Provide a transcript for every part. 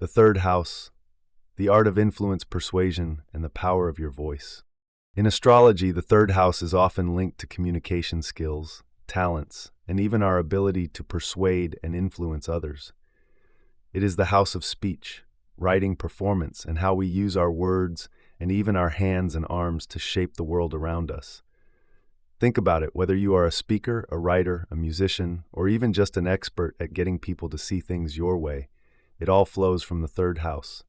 The third house, the art of influence, persuasion, and the power of your voice. In astrology, the third house is often linked to communication skills, talents, and even our ability to persuade and influence others. It is the house of speech, writing, performance, and how we use our words and even our hands and arms to shape the world around us. Think about it, whether you are a speaker, a writer, a musician, or even just an expert at getting people to see things your way, it all flows from the third house.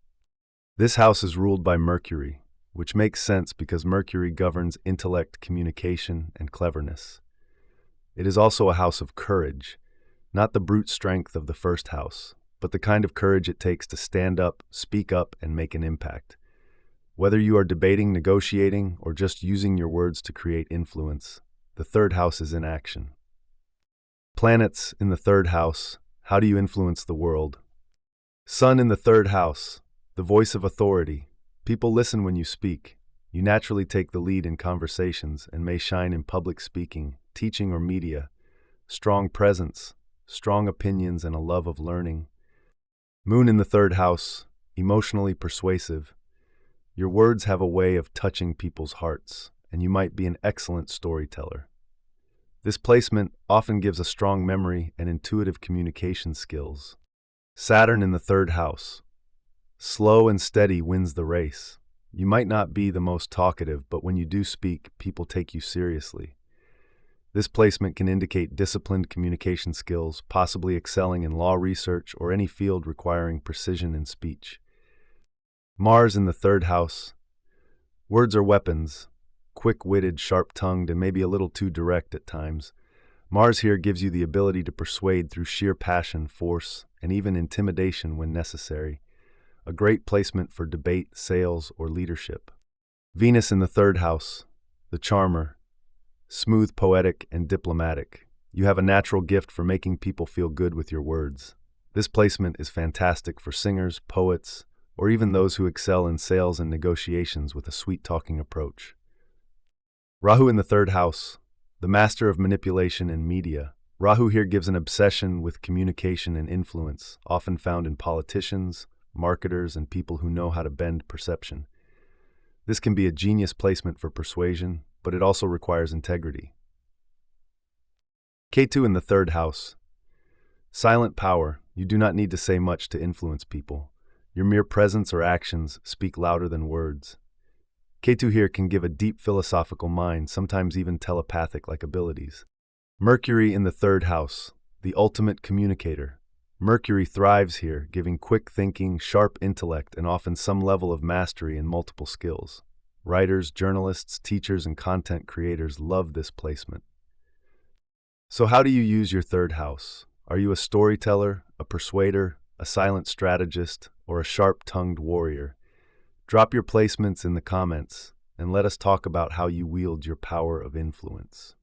This house is ruled by Mercury, which makes sense because Mercury governs intellect, communication, and cleverness. It is also a house of courage, not the brute strength of the first house, but the kind of courage it takes to stand up, speak up, and make an impact. Whether you are debating, negotiating, or just using your words to create influence, the third house is in action. Planets in the third house, how do you influence the world? Sun in the third house, the voice of authority. People listen when you speak. You naturally take the lead in conversations and may shine in public speaking, teaching, or media. Strong presence, strong opinions, and a love of learning. Moon in the third house, emotionally persuasive. Your words have a way of touching people's hearts, and you might be an excellent storyteller. This placement often gives a strong memory and intuitive communication skills. Saturn in the third house. Slow and steady wins the race. You might not be the most talkative, but when you do speak, people take you seriously. This placement can indicate disciplined communication skills, possibly excelling in law research or any field requiring precision in speech. Mars in the third house. Words are weapons, quick-witted, sharp-tongued, and maybe a little too direct at times. Mars here gives you the ability to persuade through sheer passion, force, and even intimidation when necessary. A great placement for debate, sales, or leadership. Venus in the third house, the charmer. Smooth, poetic, and diplomatic. You have a natural gift for making people feel good with your words. This placement is fantastic for singers, poets, or even those who excel in sales and negotiations with a sweet-talking approach. Rahu in the third house, the master of manipulation and media. Rahu here gives an obsession with communication and influence, often found in politicians, marketers, and people who know how to bend perception. This can be a genius placement for persuasion, but it also requires integrity. Ketu in the third house. Silent power. You do not need to say much to influence people. Your mere presence or actions speak louder than words. Ketu here can give a deep philosophical mind, sometimes even telepathic-like abilities. Mercury in the third house, the ultimate communicator. Mercury thrives here, giving quick thinking, sharp intellect, and often some level of mastery in multiple skills. Writers, journalists, teachers, and content creators love this placement. So how do you use your third house? Are you a storyteller, a persuader, a silent strategist, or a sharp-tongued warrior? Drop your placements in the comments, and let us talk about how you wield your power of influence.